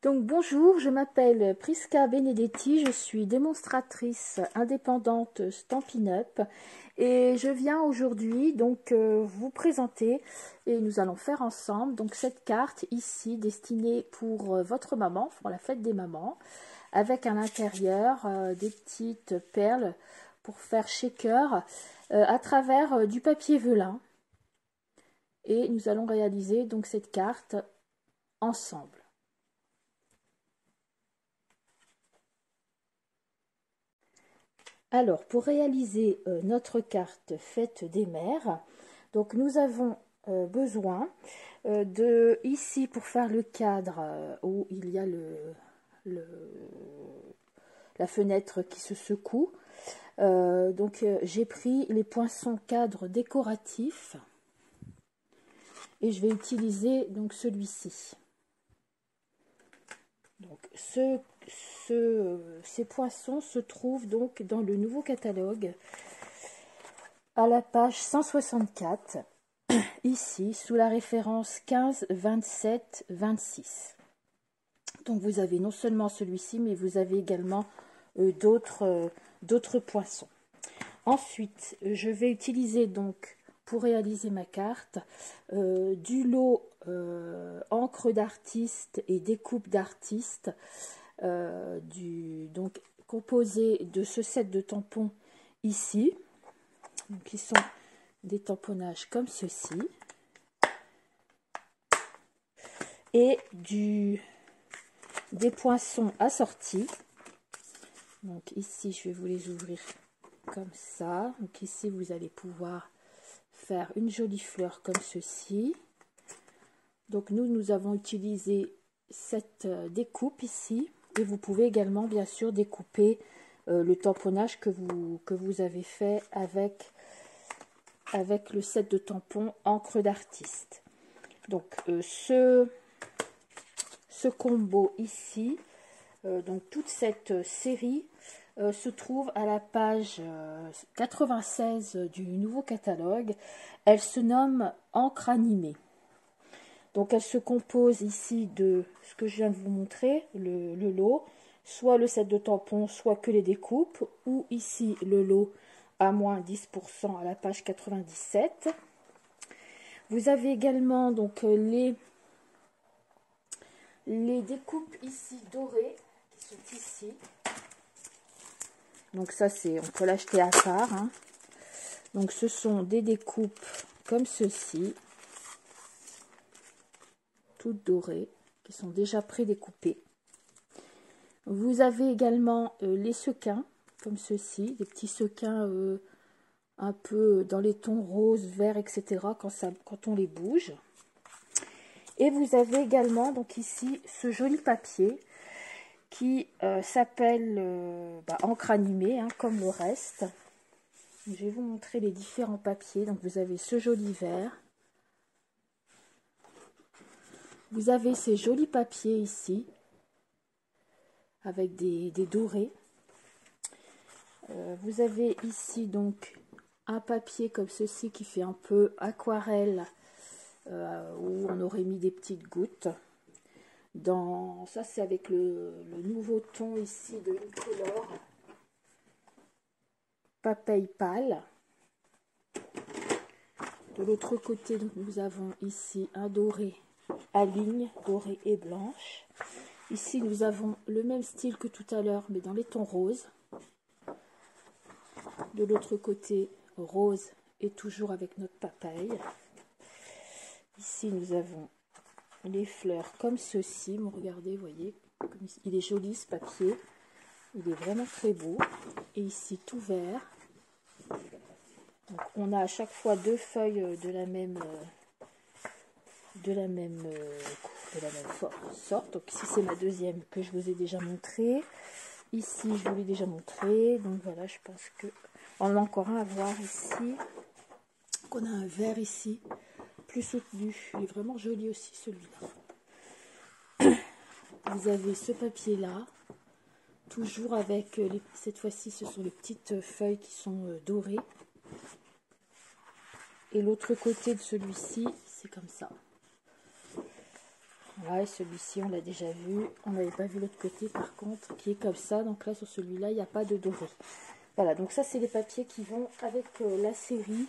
Donc bonjour, je m'appelle Prisca Benedetti, je suis démonstratrice indépendante Stampin' Up et je viens aujourd'hui donc vous présenter et nous allons faire ensemble donc cette carte ici destinée pour votre maman, pour la fête des mamans, avec à l'intérieur des petites perles pour faire shaker à travers du papier velin, et nous allons réaliser donc cette carte ensemble. Alors, pour réaliser notre carte fête des mères, donc nous avons besoin de, ici pour faire le cadre où il y a la fenêtre qui se secoue, j'ai pris les poinçons cadres décoratifs et je vais utiliser donc celui-ci. Donc ces poinçons se trouvent donc dans le nouveau catalogue à la page 164, ici sous la référence 15 27 26. Donc vous avez non seulement celui-ci, mais vous avez également d'autres poinçons. Ensuite, je vais utiliser donc pour réaliser ma carte du lot encre d'artiste et découpe d'artiste, donc composé de ce set de tampons ici, donc qui sont des tamponnages comme ceci, et des poinçons assortis. Donc ici je vais vous les ouvrir comme ça. Donc ici vous allez pouvoir faire une jolie fleur comme ceci. Donc nous avons utilisé cette découpe ici, et vous pouvez également bien sûr découper le tamponnage que vous avez fait avec le set de tampons encre d'artiste. Donc ce combo ici, donc toute cette série se trouve à la page 96 du nouveau catalogue. Elle se nomme encre animée. Donc elle se compose ici de ce que je viens de vous montrer, le lot, soit le set de tampons, soit que les découpes, ou ici le lot à moins 10% à la page 97. Vous avez également donc les découpes ici dorées qui sont ici. Donc ça on peut l'acheter à part, hein. Donc ce sont des découpes comme ceci, toutes dorées, qui sont déjà pré-découpées. Vous avez également les sequins comme ceci, des petits sequins un peu dans les tons rose, vert, etc. quand on les bouge. Et vous avez également donc ici ce joli papier qui s'appelle encre animée, hein, comme le reste. Je vais vous montrer les différents papiers. Donc vous avez ce joli vert. Vous avez ces jolis papiers ici avec des dorés. Vous avez ici donc un papier comme ceci qui fait un peu aquarelle, où on aurait mis des petites gouttes. Ça c'est avec le nouveau ton ici de Incolor, papaye pâle. De l'autre côté, donc, nous avons ici un doré à ligne, doré et blanche. Ici nous avons le même style que tout à l'heure, mais dans les tons roses. De l'autre côté, rose et toujours avec notre papaye. Ici nous avons les fleurs comme ceci. Bon, regardez, vous voyez, il est joli ce papier, il est vraiment très beau. Et ici tout vert. Donc on a à chaque fois deux feuilles de la même sorte. Donc ici c'est ma deuxième que je vous ai déjà montré. Ici je vous l'ai déjà montré. Donc voilà, je pense que on a encore un à voir ici. On a un vert ici, plus soutenu. Il est vraiment joli aussi celui-là. Vous avez ce papier là, toujours avec cette fois-ci ce sont les petites feuilles qui sont dorées. Et l'autre côté de celui-ci, c'est comme ça. Voilà, et celui-ci, on l'a déjà vu. On n'avait pas vu l'autre côté, par contre, qui est comme ça. Donc là, sur celui-là, il n'y a pas de doré. Voilà, donc ça, c'est les papiers qui vont avec la série.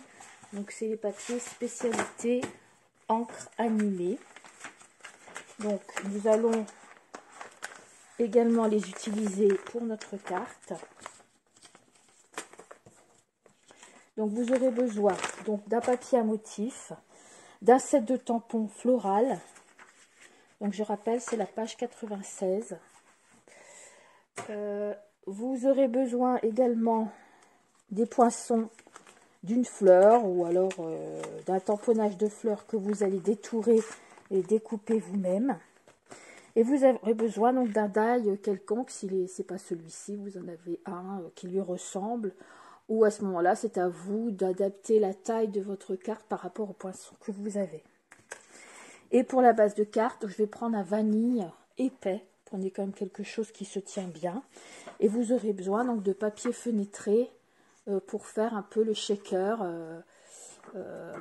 Donc, c'est les papiers spécialité encre animée. Donc, nous allons également les utiliser pour notre carte. Donc, vous aurez besoin d'un papier à motif, d'un set de tampons floral. Donc, je rappelle, c'est la page 96. Vous aurez besoin également des poinçons, d'une fleur ou alors d'un tamponnage de fleurs que vous allez détourer et découper vous-même. Et vous aurez besoin donc d'un die quelconque, si ce n'est pas celui-ci, vous en avez un qui lui ressemble. Ou à ce moment-là, c'est à vous d'adapter la taille de votre carte par rapport au poinçon que vous avez. Et pour la base de carte, je vais prendre un vanille épais. Prenez quand même quelque chose qui se tient bien. Et vous aurez besoin donc de papier fenêtré pour faire un peu le shaker.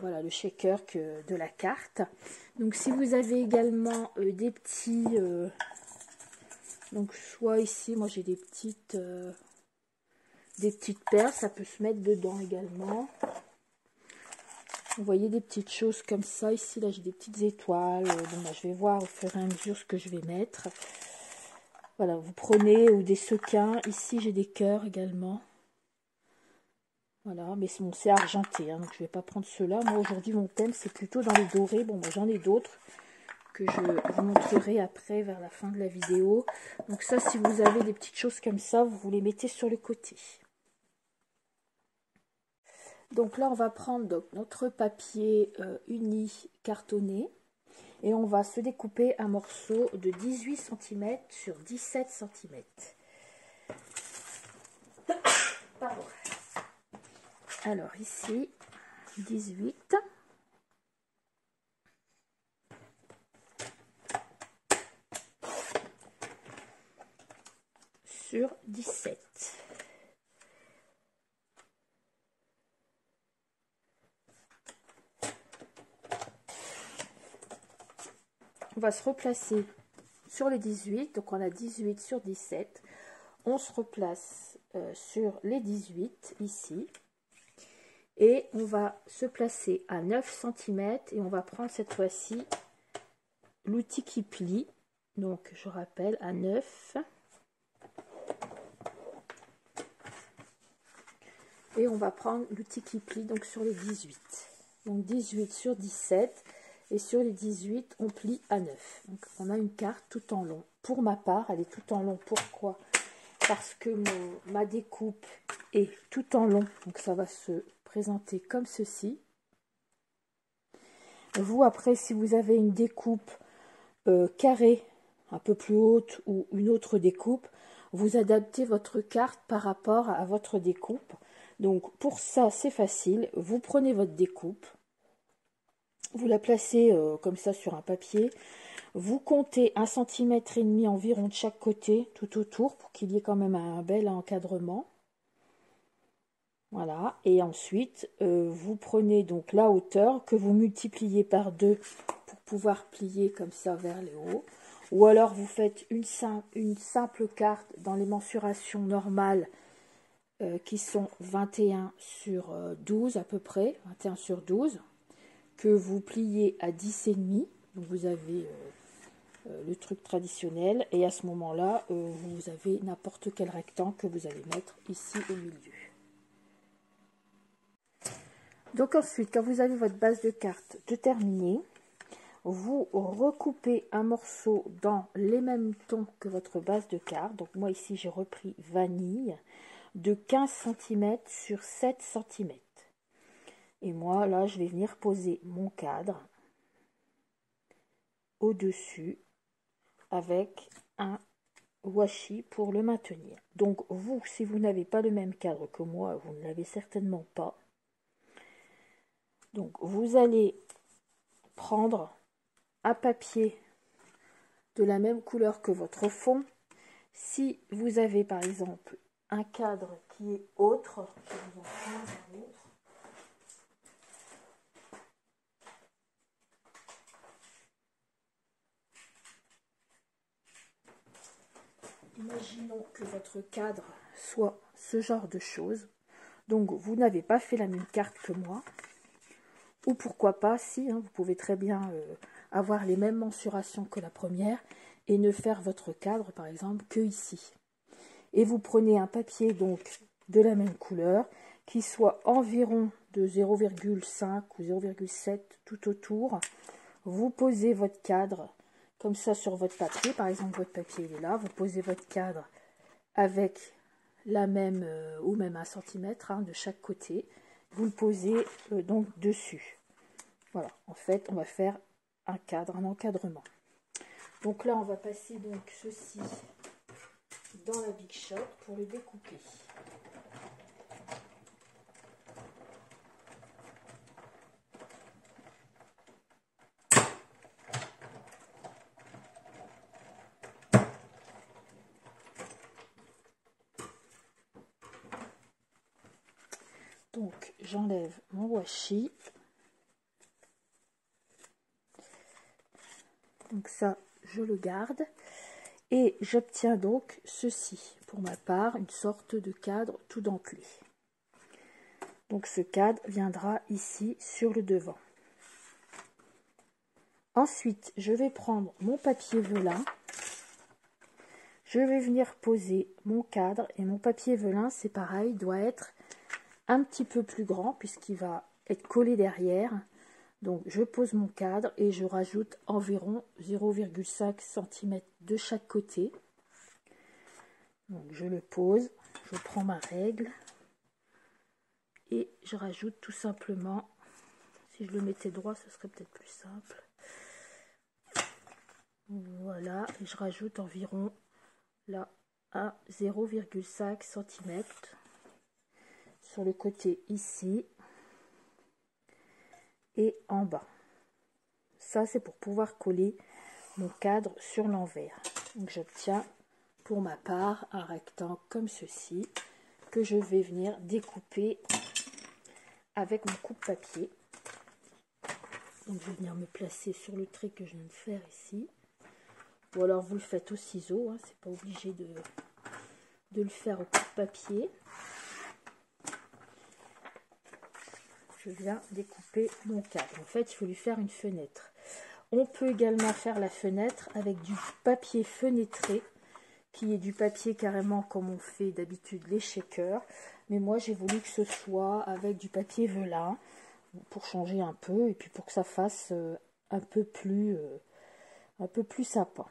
Voilà, le shaker de la carte. Donc si vous avez également des petits... donc soit ici, moi j'ai des petites perles, ça peut se mettre dedans également. Vous voyez des petites choses comme ça. Ici, là, j'ai des petites étoiles. Bon, bah, je vais voir au fur et à mesure ce que je vais mettre. Voilà, vous prenez ou des sequins. Ici, j'ai des cœurs également. Voilà, mais bon, c'est argenté, hein, donc je ne vais pas prendre ceux-là. Moi, aujourd'hui, mon thème, c'est plutôt dans les dorés. Bon, moi, j'en ai d'autres que je vous montrerai après, vers la fin de la vidéo. Donc ça, si vous avez des petites choses comme ça, vous les mettez sur le côté. Donc là, on va prendre donc, notre papier uni cartonné et on va se découper un morceau de 18 cm sur 17 cm. Pardon. Alors ici, 18. Sur 17. On va se replacer sur les 18, donc on a 18 sur 17. On se replace sur les 18 ici. Et on va se placer à 9 cm et on va prendre cette fois-ci l'outil qui plie. Donc je rappelle à 9. Et on va prendre l'outil qui plie donc sur les 18. Donc 18 sur 17. Et sur les 18, on plie à 9. Donc on a une carte tout en long. Pour ma part, elle est tout en long. Pourquoi? Parce que ma découpe est tout en long. Donc ça va se présenter comme ceci. Vous, après, si vous avez une découpe carrée, un peu plus haute, ou une autre découpe, vous adaptez votre carte par rapport à votre découpe. Donc pour ça, c'est facile. Vous prenez votre découpe. Vous la placez comme ça sur un papier. Vous comptez 1,5 cm environ de chaque côté, tout autour, pour qu'il y ait quand même un bel encadrement. Voilà. Et ensuite, vous prenez donc la hauteur que vous multipliez par 2 pour pouvoir plier comme ça vers le haut. Ou alors, vous faites une simple carte dans les mensurations normales qui sont 21 sur 12 à peu près, 21 sur 12. Que vous pliez à 10,5, donc vous avez le truc traditionnel, et à ce moment-là, vous avez n'importe quel rectangle que vous allez mettre ici au milieu. Donc ensuite, quand vous avez votre base de carte de terminée, vous recoupez un morceau dans les mêmes tons que votre base de carte. Donc moi ici, j'ai repris vanille de 15 cm sur 7 cm. Et moi, là, je vais venir poser mon cadre au-dessus avec un washi pour le maintenir. Donc, vous, si vous n'avez pas le même cadre que moi, vous ne l'avez certainement pas. Donc, vous allez prendre un papier de la même couleur que votre fond. Si vous avez, par exemple, un cadre qui est autre, je vais vous en prendre un autre. imaginons que votre cadre soit ce genre de choses. Donc, vous n'avez pas fait la même carte que moi. Ou pourquoi pas, si, hein, vous pouvez très bien avoir les mêmes mensurations que la première et ne faire votre cadre, par exemple, que ici. Et vous prenez un papier, donc, de la même couleur, qui soit environ de 0,5 ou 0,7 tout autour. Vous posez votre cadre comme ça sur votre papier. Par exemple, votre papier il est là. Vous posez votre cadre avec la même ou même 1 cm hein, de chaque côté. Vous le posez donc dessus. Voilà, en fait, on va faire un cadre, un encadrement. Donc là, on va passer donc ceci dans la Big Shot pour le découper. Donc, j'enlève mon washi. Donc ça, je le garde. Et j'obtiens donc ceci, pour ma part, une sorte de cadre tout dentelé. Donc ce cadre viendra ici sur le devant. Ensuite, je vais prendre mon papier velin. Je vais venir poser mon cadre. Et mon papier velin, c'est pareil, doit être un petit peu plus grand puisqu'il va être collé derrière. Donc je pose mon cadre et je rajoute environ 0,5 cm de chaque côté. Donc je le pose, je prends ma règle et je rajoute tout simplement, si je le mettais droit ce serait peut-être plus simple. Voilà, et je rajoute environ là à 0,5 cm sur le côté ici et en bas. Ça c'est pour pouvoir coller mon cadre sur l'envers. Donc j'obtiens pour ma part un rectangle comme ceci que je vais venir découper avec mon coupe-papier. Donc je vais venir me placer sur le trait que je viens de faire ici. Ou alors vous le faites au ciseau, hein, c'est pas obligé de le faire au coupe-papier. Je viens découper mon cadre. En fait, il faut lui faire une fenêtre. On peut également faire la fenêtre avec du papier fenêtré, qui est du papier carrément comme on fait d'habitude les shakers. Mais moi, j'ai voulu que ce soit avec du papier velin pour changer un peu et puis pour que ça fasse un peu plus sympa.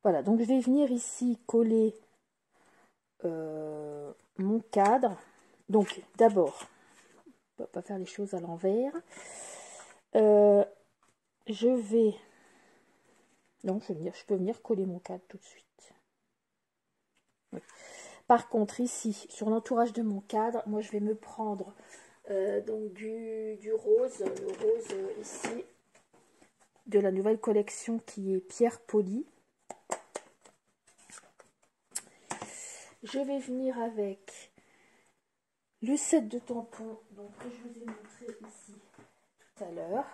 Voilà, donc je vais venir ici coller mon cadre. Donc d'abord, on va pas faire les choses à l'envers. Je vais... Non, je peux venir coller mon cadre tout de suite. Oui. Par contre, ici, sur l'entourage de mon cadre, moi je vais me prendre donc du rose, le rose ici, de la nouvelle collection qui est Pierre Poli. Je vais venir avec le set de tampons donc, que je vous ai montré ici tout à l'heure.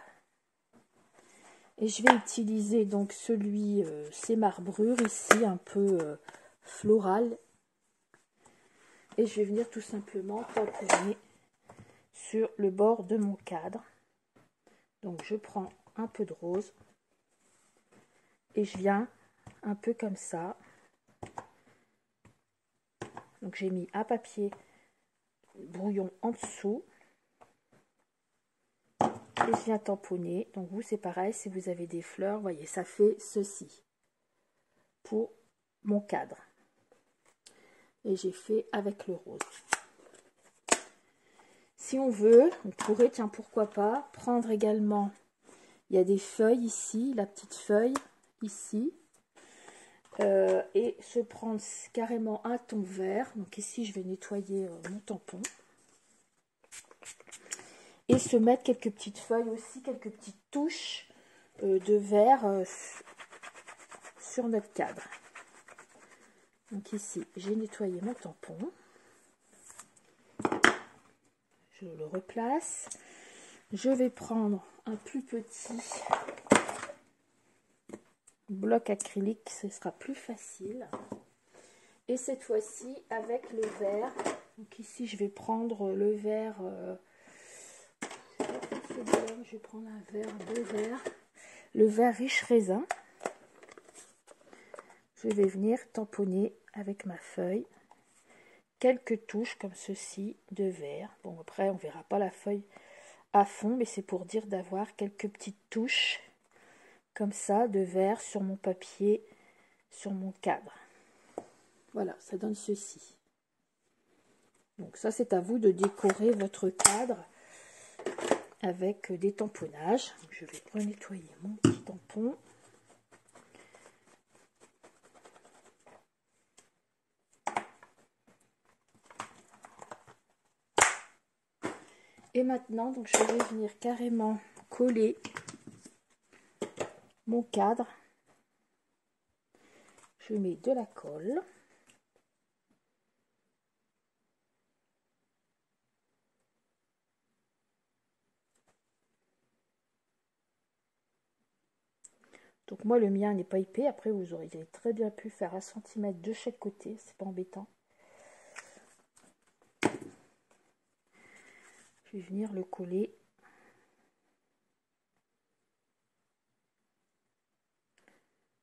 Et je vais utiliser donc celui, ces marbrures ici, un peu floral. Et je vais venir tout simplement tamponner sur le bord de mon cadre. Donc je prends un peu de rose et je viens un peu comme ça. Donc j'ai mis un papier brouillon en dessous et je viens tamponner. Donc vous c'est pareil, si vous avez des fleurs, voyez ça fait ceci pour mon cadre. Et j'ai fait avec le rose. Si on veut, on pourrait, tiens pourquoi pas, prendre également, il y a des feuilles ici, la petite feuille ici, et se prendre carrément un ton vert. Donc ici je vais nettoyer mon tampon. Et se mettre quelques petites feuilles aussi, quelques petites touches de vert sur notre cadre. Donc ici j'ai nettoyé mon tampon. Je le replace. Je vais prendre un plus petit bloc acrylique, ce sera plus facile. Et cette fois-ci avec le verre. Donc ici je vais prendre le verre. Je vais prendre un verre, deux verres. Le verre riche raisin. Je vais venir tamponner avec ma feuille quelques touches comme ceci de verre. Bon, après on verra pas la feuille à fond, mais c'est pour dire d'avoir quelques petites touches comme ça de verre sur mon papier, sur mon cadre. Voilà, ça donne ceci. Donc ça, c'est à vous de décorer votre cadre avec des tamponnages. Je vais nettoyer mon petit tampon. Et maintenant, donc, je vais venir carrément coller mon cadre. Je mets de la colle. Donc moi, le mien n'est pas épais. Après, vous auriez très bien pu faire 1 cm de chaque côté. C'est pas embêtant. Je vais venir le coller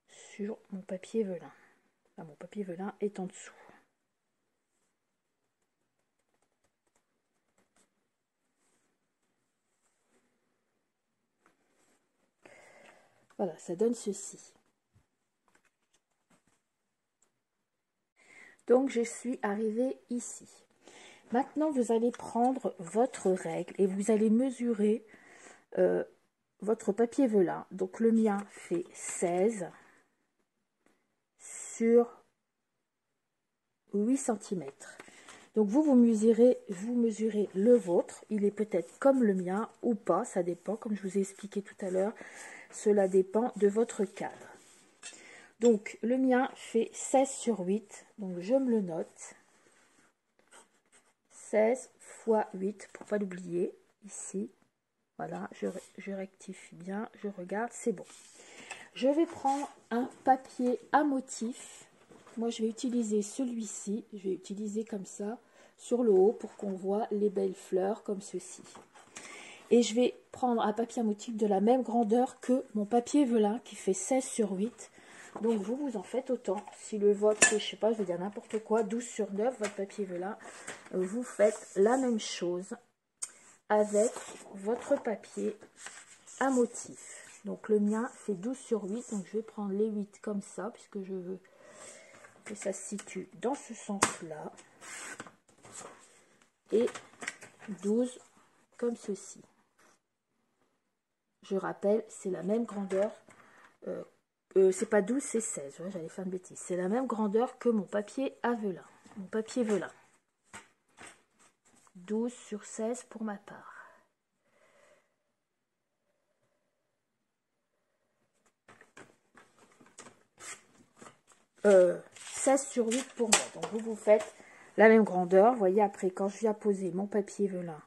sur mon papier velin. Enfin, mon papier velin est en dessous. Voilà, ça donne ceci. Donc, je suis arrivée ici. Maintenant, vous allez prendre votre règle et vous allez mesurer votre papier velin. Donc, le mien fait 16 sur 8 cm. Donc, vous mesurez le vôtre. Il est peut-être comme le mien ou pas. Ça dépend, comme je vous ai expliqué tout à l'heure. Cela dépend de votre cadre. Donc, le mien fait 16 sur 8. Donc, je me le note. 16 fois 8, pour pas l'oublier, ici. Voilà, je rectifie bien, je regarde, c'est bon. Je vais prendre un papier à motif. Moi, je vais utiliser celui-ci. Je vais utiliser comme ça, sur le haut, pour qu'on voit les belles fleurs, comme ceci. Et je vais prendre un papier à motif de la même grandeur que mon papier velin, qui fait 16 sur 8. Donc, vous en faites autant. Si le vôtre, je sais pas, je vais dire n'importe quoi, 12 sur 9, votre papier velin, vous faites la même chose avec votre papier à motif. Donc, le mien fait 12 sur 8. Donc, je vais prendre les 8 comme ça, puisque je veux que ça se situe dans ce sens-là. Et 12 comme ceci. Je rappelle, c'est la même grandeur. C'est pas 12, c'est 16. Ouais, j'allais faire une bêtise. C'est la même grandeur que mon papier à velin. Mon papier velin. 12 sur 16 pour ma part. Euh, 16 sur 8 pour moi. Donc vous faites la même grandeur. Vous voyez, après, quand je viens poser mon papier velin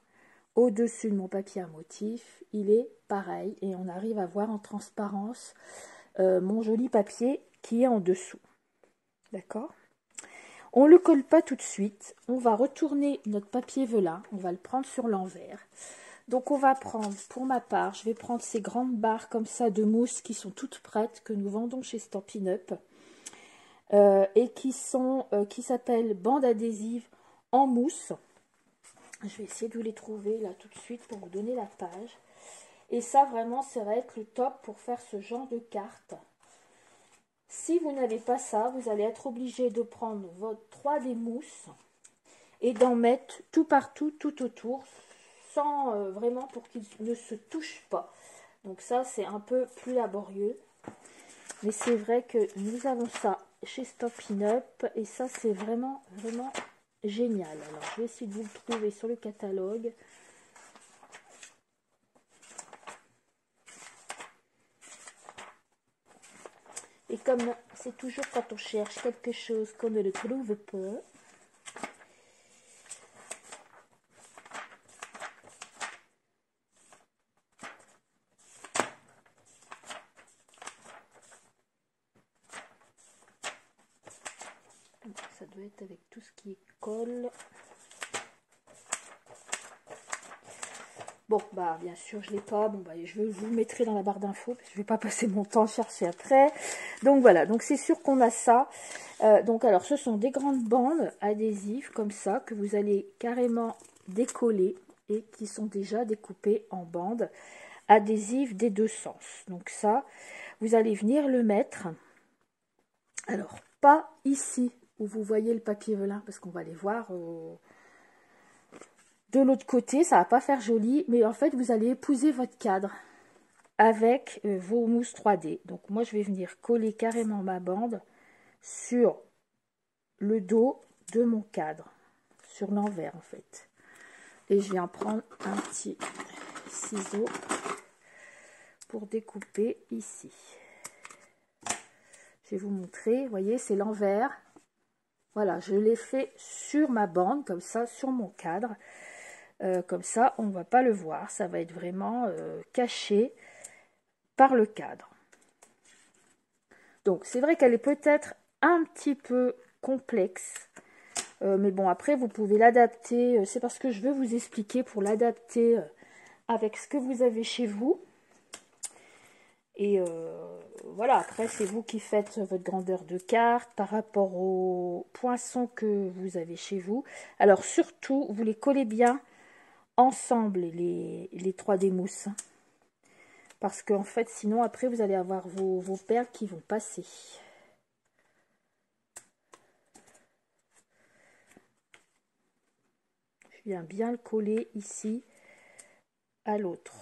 au-dessus de mon papier à motif, il est pareil. Et on arrive à voir en transparence mon joli papier qui est en dessous. D'accord? On ne le colle pas tout de suite. On va retourner notre papier velin. On va le prendre sur l'envers. Donc, on va prendre, pour ma part, je vais prendre ces grandes barres comme ça de mousse qui sont toutes prêtes, que nous vendons chez Stampin' Up. Et qui s'appellent bandes adhésives en mousse. Je vais essayer de vous les trouver là tout de suite pour vous donner la page. Et ça, vraiment, ça va être le top pour faire ce genre de carte. Si vous n'avez pas ça, vous allez être obligé de prendre votre 3D mousse et d'en mettre tout partout, tout autour, sans vraiment pour qu'ils ne se touchent pas. Donc ça, c'est un peu plus laborieux. Mais c'est vrai que nous avons ça chez Stampin' Up et ça, c'est vraiment, vraiment génial. Alors, je vais essayer de vous le trouver sur le catalogue. Et comme c'est toujours quand on cherche quelque chose qu'on ne le trouve pas, Ça doit être avec tout ce qui est colle. Bon, bah bien sûr, je ne l'ai pas. Bon, bah, je vous le mettrai dans la barre d'infos, parce que je ne vais pas passer mon temps à chercher après. Donc voilà, donc c'est sûr qu'on a ça. Donc alors, ce sont des grandes bandes adhésives comme ça, que vous allez carrément décoller et qui sont déjà découpées en bandes adhésives des deux sens. Donc ça, vous allez venir le mettre. Alors, pas ici où vous voyez le papier velin, parce qu'on va aller voir de l'autre côté, ça va pas faire joli, mais en fait, vous allez épouser votre cadre avec vos mousses 3D. Donc, moi, je vais venir coller carrément ma bande sur le dos de mon cadre, sur l'envers, en fait. Et je viens prendre un petit ciseau pour découper ici. Je vais vous montrer, vous voyez, c'est l'envers. Voilà, je l'ai fait sur ma bande, comme ça, sur mon cadre. Comme ça, on ne va pas le voir. Ça va être vraiment caché par le cadre. Donc, c'est vrai qu'elle est peut-être un petit peu complexe. Mais bon, après, vous pouvez l'adapter. C'est parce que je veux vous expliquer pour l'adapter avec ce que vous avez chez vous. Et voilà, après, c'est vous qui faites votre grandeur de carte par rapport aux poinçons que vous avez chez vous. Alors, surtout, vous les collez bien ensemble, les 3D mousses. Parce qu'en fait, sinon, après, vous allez avoir vos perles qui vont passer. Je viens bien le coller ici à l'autre.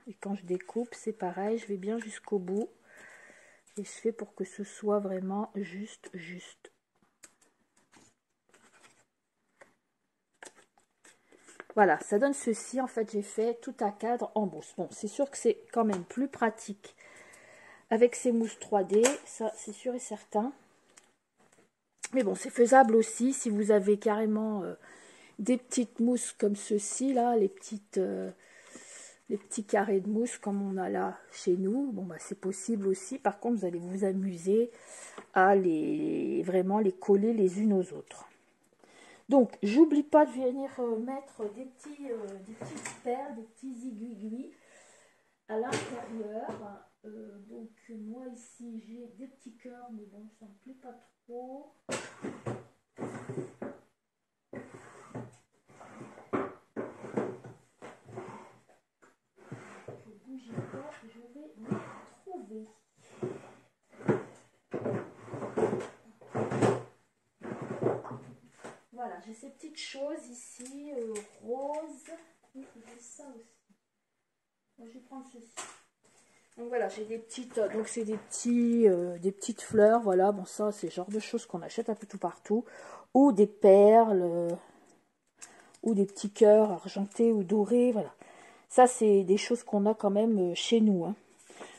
Et quand je découpe, c'est pareil, je vais bien jusqu'au bout. Et je fais pour que ce soit vraiment juste. Voilà, ça donne ceci. En fait, j'ai fait tout un cadre en mousse. Bon, c'est sûr que c'est quand même plus pratique avec ces mousses 3D. Ça, c'est sûr et certain. Mais bon, c'est faisable aussi si vous avez carrément des petites mousses comme ceci, là, les petits carrés de mousse comme on a là chez nous. Bon, bah, c'est possible aussi. Par contre, vous allez vous amuser à vraiment les coller les unes aux autres. Donc, j'oublie pas de venir mettre des petites perles, des petits aiguilles à l'intérieur. Donc, moi ici, j'ai des petits cœurs, mais bon, ça ne me plaît pas trop. Je bouge pas, je vais les trouver. Voilà, j'ai ces petites choses ici, roses. Oui, j'ai ça aussi. Moi, je vais prendre ceci. Donc voilà, j'ai des petites, donc c'est des petites fleurs, voilà, bon ça c'est le genre de choses qu'on achète un peu tout partout, ou des perles, ou des petits cœurs argentés ou dorés, voilà. Ça c'est des choses qu'on a quand même chez nous, hein.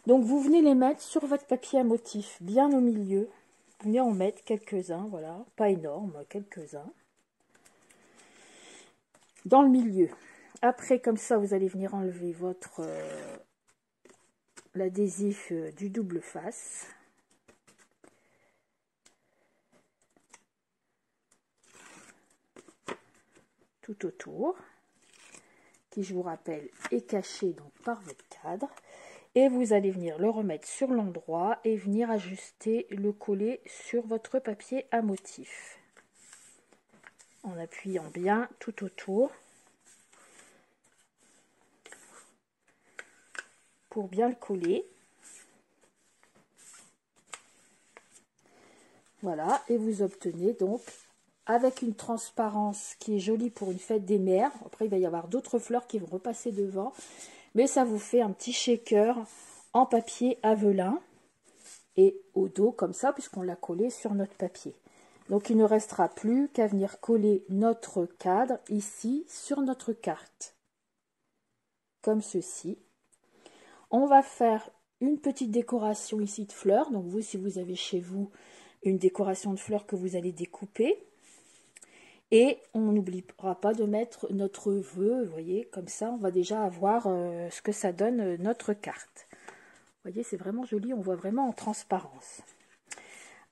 Donc vous venez les mettre sur votre papier à motif, bien au milieu, vous venez en mettre quelques-uns, voilà, pas énormes, quelques-uns, dans le milieu. Après comme ça vous allez venir enlever votre... l'adhésif du double face. Tout autour, qui je vous rappelle est caché donc par votre cadre. Et vous allez venir le remettre sur l'endroit et venir ajuster le collet sur votre papier à motif. En appuyant bien tout autour. Pour bien le coller. Voilà, et vous obtenez donc avec une transparence qui est jolie pour une fête des mères. Après, il va y avoir d'autres fleurs qui vont repasser devant. Mais ça vous fait un petit shaker en papier à velin et au dos comme ça, puisqu'on l'a collé sur notre papier. Donc, il ne restera plus qu'à venir coller notre cadre ici sur notre carte. Comme ceci. On va faire une petite décoration ici de fleurs. Donc, vous, si vous avez chez vous une décoration de fleurs que vous allez découper. Et on n'oubliera pas de mettre notre vœu, vous voyez, comme ça, on va déjà avoir ce que ça donne notre carte. Vous voyez, c'est vraiment joli, on voit vraiment en transparence.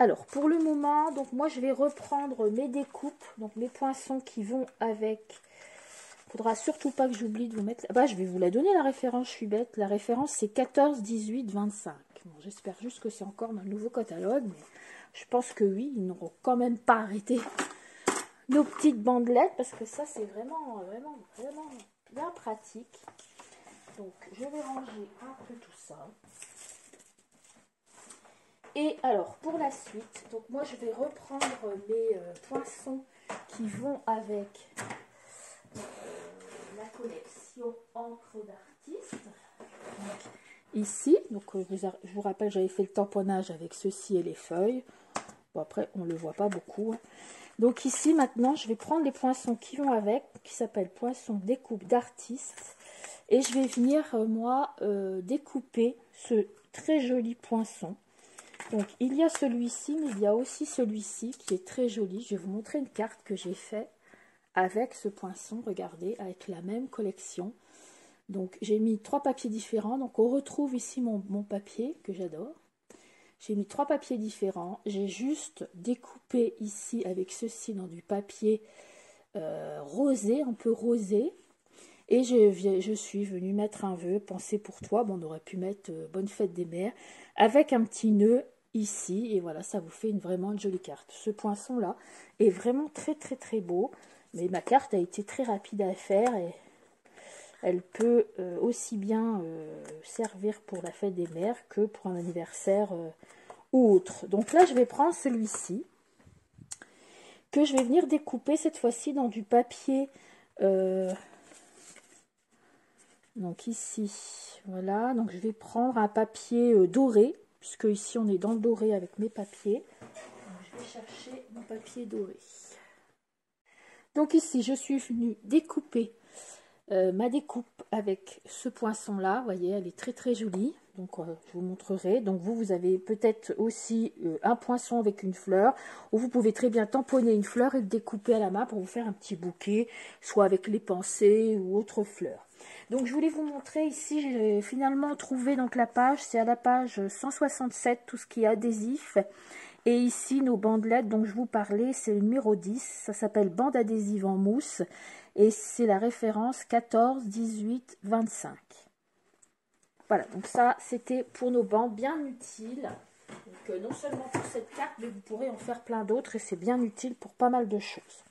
Alors, pour le moment, donc moi, je vais reprendre mes découpes, donc mes poinçons qui vont avec. Il faudra surtout pas que j'oublie de vous mettre. Bah, je vais vous la donner, la référence, je suis bête. La référence, c'est 14, 18, 25. Bon, j'espère juste que c'est encore dans le nouveau catalogue, mais je pense que oui, ils n'auront quand même pas arrêté nos petites bandelettes, parce que ça, c'est vraiment, vraiment, vraiment bien pratique. Donc, je vais ranger un peu tout ça. Et alors, pour la suite, donc moi, je vais reprendre mes poinçons qui vont avec la collection encre d'artiste. Ici, donc je vous rappelle, j'avais fait le tamponnage avec ceci et les feuilles. Bon, après, on ne le voit pas beaucoup. Donc ici, maintenant, je vais prendre les poinçons qui vont avec, qui s'appellent poinçons découpe d'artiste. Et je vais venir, moi, découper ce très joli poinçon. Donc, il y a celui-ci, mais il y a aussi celui-ci qui est très joli. Je vais vous montrer une carte que j'ai faite avec ce poinçon, regardez, avec la même collection. Donc, j'ai mis 3 papiers différents. Donc, on retrouve ici mon papier que j'adore. J'ai mis 3 papiers différents. J'ai juste découpé ici avec ceci dans du papier rosé, un peu rosé. Et je suis venue mettre un vœu, penser pour toi. Bon, on aurait pu mettre bonne fête des mères avec un petit nœud ici. Et voilà, ça vous fait vraiment une jolie carte. Ce poinçon-là est vraiment très, très, très beau. Mais ma carte a été très rapide à faire et elle peut aussi bien servir pour la fête des mères que pour un anniversaire ou autre. Donc là, je vais prendre celui-ci que je vais venir découper cette fois-ci dans du papier. Donc ici, voilà. Donc je vais prendre un papier doré, puisque ici on est dans le doré avec mes papiers. Donc, je vais chercher mon papier doré. Donc ici, je suis venue découper ma découpe avec ce poinçon là, vous voyez, elle est très très jolie, donc je vous montrerai. Donc vous avez peut-être aussi un poinçon avec une fleur, ou vous pouvez très bien tamponner une fleur et le découper à la main pour vous faire un petit bouquet, soit avec les pensées ou autre fleurs. Donc je voulais vous montrer ici, j'ai finalement trouvé donc la page, c'est à la page 167 tout ce qui est adhésif. Et ici, nos bandelettes dont je vous parlais, c'est le numéro 10. Ça s'appelle bande adhésive en mousse. Et c'est la référence 14, 18, 25. Voilà, donc ça, c'était pour nos bandes, bien utile. Donc, non seulement pour cette carte, mais vous pourrez en faire plein d'autres. Et c'est bien utile pour pas mal de choses.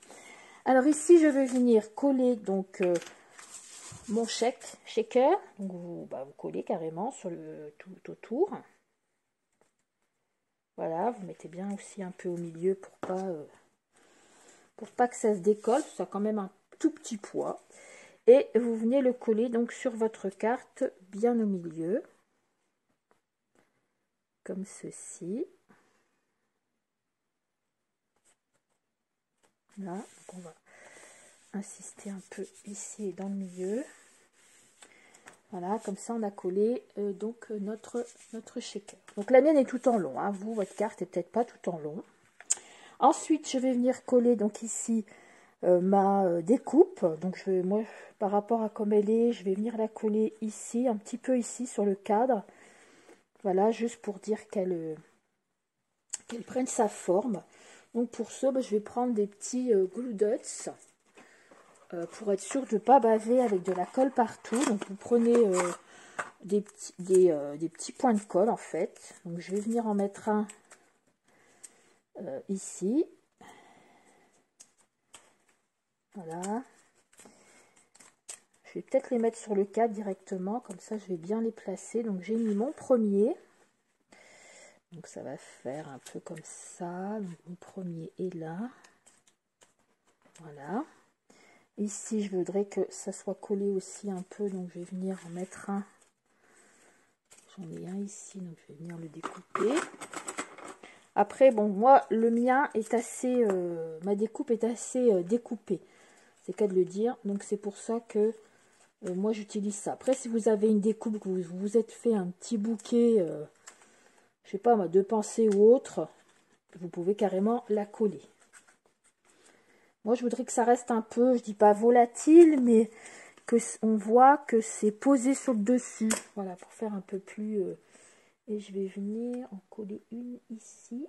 Alors ici, je vais venir coller donc mon shaker. Donc, vous collez carrément sur le tout autour. Voilà, vous mettez bien aussi un peu au milieu pour pas que ça se décolle, ça a quand même un tout petit poids. Et vous venez le coller donc sur votre carte bien au milieu, comme ceci. Là, donc on va insister un peu ici dans le milieu. Voilà, comme ça on a collé donc notre shaker. Donc la mienne est tout en long, hein. Vous, votre carte est peut-être pas tout en long. Ensuite, je vais venir coller donc ici ma découpe. Donc moi, par rapport à comme elle est, je vais venir la coller ici, un petit peu ici sur le cadre. Voilà, juste pour dire qu'elle prenne sa forme. Donc pour ça, je vais prendre des petits glue dots pour être sûr de ne pas baver avec de la colle partout. Donc vous prenez des petits points de colle en fait. Donc je vais venir en mettre un ici. Voilà. Je vais peut-être les mettre sur le cadre directement, comme ça je vais bien les placer. Donc j'ai mis mon premier. Donc ça va faire un peu comme ça. Donc mon premier est là. Voilà. Ici, je voudrais que ça soit collé aussi un peu, donc je vais venir en mettre un. J'en ai un ici, donc je vais venir le découper. Après, bon, moi, le mien est assez, ma découpe est assez découpée. C'est qu'à de le dire, donc c'est pour ça que moi j'utilise ça. Après, si vous avez une découpe, que vous vous êtes fait un petit bouquet, je sais pas moi, de pensée ou autre, vous pouvez carrément la coller. Moi, je voudrais que ça reste un peu, je dis pas volatile, mais que on voit que c'est posé sur le dessus. Voilà, pour faire un peu plus... et je vais venir en coller une ici.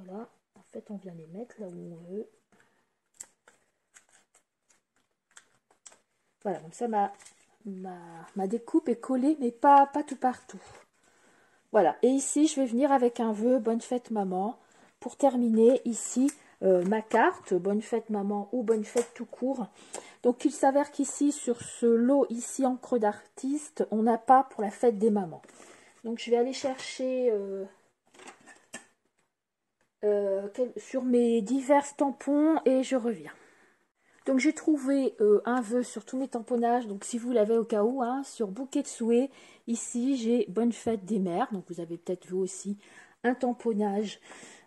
Voilà, en fait on vient les mettre là où on veut. Voilà, comme ça ma découpe est collée, mais pas tout partout. Voilà, et ici je vais venir avec un vœu bonne fête maman pour terminer ici ma carte bonne fête maman ou bonne fête tout court. Donc il s'avère qu'ici sur ce lot ici encre d'artiste, on n'a pas pour la fête des mamans. Donc je vais aller chercher sur mes divers tampons et je reviens. Donc j'ai trouvé un vœu sur tous mes tamponnages, donc si vous l'avez au cas où, hein, sur bouquet de souhaits, ici j'ai bonne fête des mères, donc vous avez peut-être vu aussi un tamponnage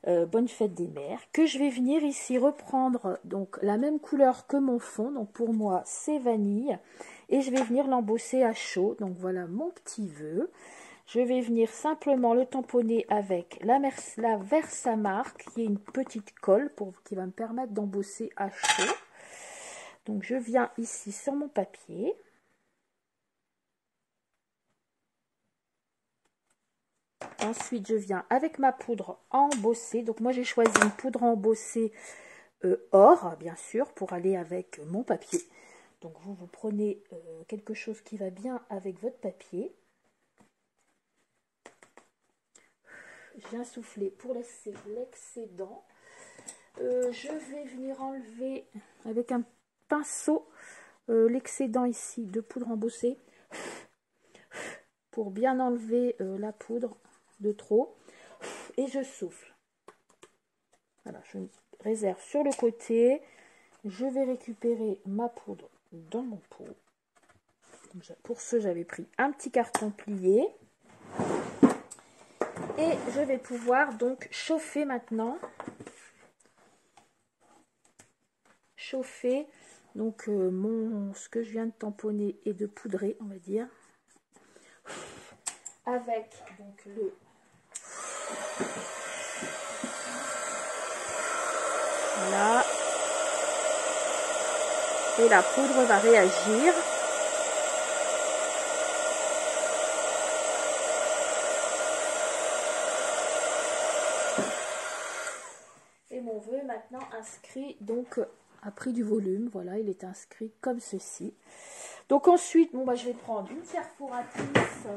bonne fête des mères, que je vais venir ici reprendre donc la même couleur que mon fond, donc pour moi c'est vanille, et je vais venir l'embosser à chaud, donc voilà mon petit vœu. Je vais venir simplement le tamponner avec la Versamark, qui est une petite colle qui va me permettre d'embosser à chaud. Donc je viens ici sur mon papier. Ensuite je viens avec ma poudre embossée. Donc moi j'ai choisi une poudre embossée or, bien sûr, pour aller avec mon papier. Donc vous prenez quelque chose qui va bien avec votre papier. Je viens souffler pour laisser l'excédent. Je vais venir enlever avec un pinceau l'excédent ici de poudre embossée pour bien enlever la poudre de trop, et je souffle. Voilà, je réserve sur le côté. Je vais récupérer ma poudre dans mon pot. Pour ce, j'avais pris un petit carton plié et je vais pouvoir donc chauffer maintenant. Chauffer donc ce que je viens de tamponner et de poudrer, on va dire, avec donc le voilà, et la poudre va réagir. Et mon vœu est maintenant inscrit, donc a pris du volume, voilà, il est inscrit comme ceci. Donc ensuite, bon, bah, je vais prendre une perforatrice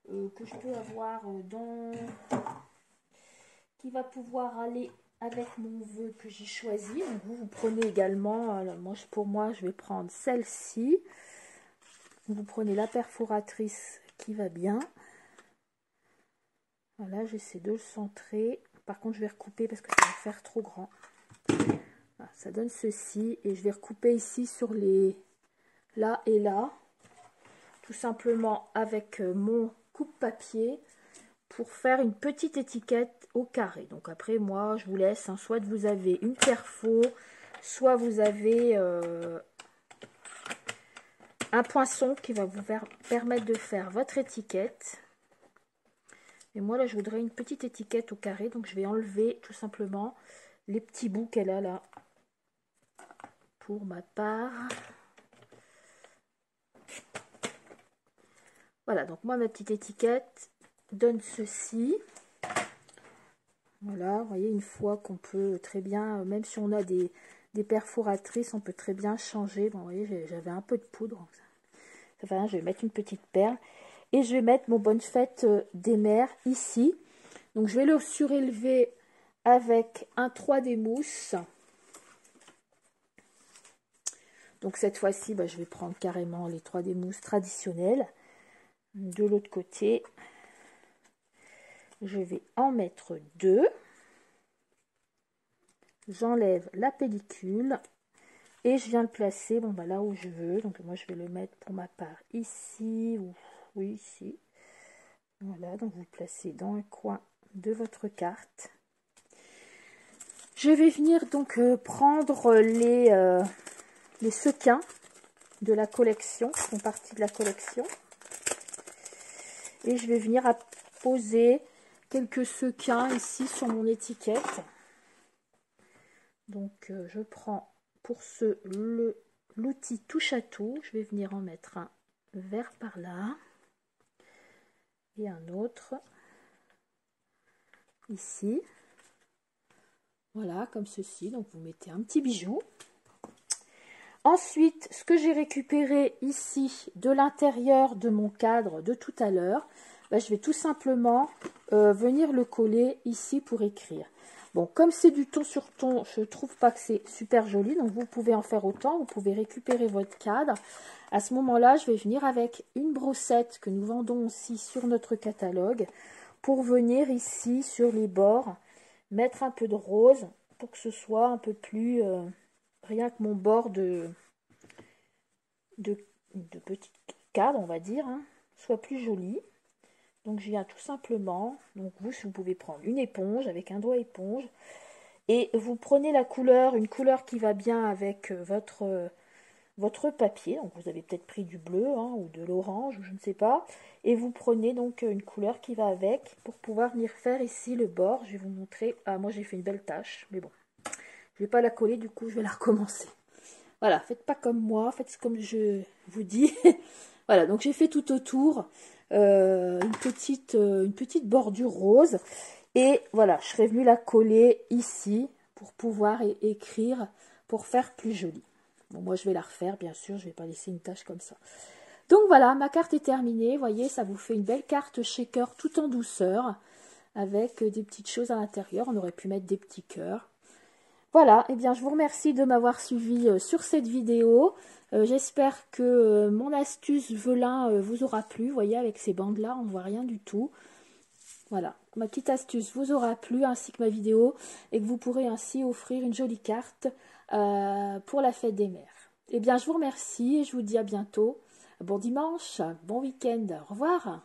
que je peux avoir qui va pouvoir aller avec mon vœu que j'ai choisi. Donc vous prenez également, pour moi je vais prendre celle-ci. Vous prenez la perforatrice qui va bien. Voilà, j'essaie de le centrer. Par contre je vais recouper parce que ça va faire trop grand. Voilà, ça donne ceci, et je vais recouper ici sur les là et là, tout simplement avec mon coupe-papier pour faire une petite étiquette au carré. Donc après moi je vous laisse, hein, soit vous avez une perfo, soit vous avez un poinçon qui va vous permettre de faire votre étiquette. Et moi là je voudrais une petite étiquette au carré, donc je vais enlever tout simplement les petits bouts qu'elle a là pour ma part. Voilà, donc moi ma petite étiquette donne ceci. Voilà, vous voyez, une fois qu'on peut très bien, même si on a des perforatrices, on peut très bien changer. Bon, vous voyez, j'avais un peu de poudre. Ça fait rien, je vais mettre une petite perle. Et je vais mettre mon bonne fête des mères ici. Donc je vais le surélever avec un 3D mousse. Donc cette fois-ci, bah, je vais prendre carrément les 3D mousse traditionnelles. De l'autre côté, je vais en mettre 2. J'enlève la pellicule et je viens le placer bon, bah, là où je veux. Donc moi je vais le mettre pour ma part ici, ou oui, ici. Voilà, donc vous le placez dans un coin de votre carte. Je vais venir donc prendre les sequins de la collection, qui font partie de la collection. Et je vais venir poser quelques sequins ici sur mon étiquette. Donc je prends pour ce l'outil touche à tout. Je vais venir en mettre un vert par là et un autre ici. Voilà, comme ceci. Donc vous mettez un petit bijou. Ensuite, ce que j'ai récupéré ici de l'intérieur de mon cadre de tout à l'heure, ben, je vais tout simplement venir le coller ici pour écrire. Bon, comme c'est du ton sur ton, je ne trouve pas que c'est super joli, donc vous pouvez en faire autant, vous pouvez récupérer votre cadre. À ce moment-là, je vais venir avec une brossette que nous vendons aussi sur notre catalogue pour venir ici sur les bords, mettre un peu de rose pour que ce soit un peu plus... rien que mon bord de petit cadre, on va dire, hein, soit plus joli. Donc je viens tout simplement, donc vous pouvez prendre une éponge avec un doigt éponge et vous prenez la couleur, une couleur qui va bien avec votre papier. Donc vous avez peut-être pris du bleu hein, ou de l'orange ou je ne sais pas. Et vous prenez donc une couleur qui va avec pour pouvoir venir faire ici le bord. Je vais vous montrer. Ah, moi j'ai fait une belle tache, mais bon. Je vais pas la coller, du coup je vais la recommencer. Voilà, faites pas comme moi, faites comme je vous dis. Voilà, donc j'ai fait tout autour une petite bordure rose. Et voilà, je serais venue la coller ici pour pouvoir écrire, pour faire plus joli. Bon, moi je vais la refaire, bien sûr, je vais pas laisser une tache comme ça. Donc voilà, ma carte est terminée. Vous voyez, ça vous fait une belle carte shaker tout en douceur, avec des petites choses à l'intérieur. On aurait pu mettre des petits cœurs. Voilà, et bien je vous remercie de m'avoir suivi sur cette vidéo. J'espère que mon astuce velin vous aura plu. Vous voyez, avec ces bandes-là, on ne voit rien du tout. Voilà, ma petite astuce vous aura plu, ainsi que ma vidéo, et que vous pourrez ainsi offrir une jolie carte pour la fête des mères. Eh bien, je vous remercie et je vous dis à bientôt. Bon dimanche, bon week-end, au revoir.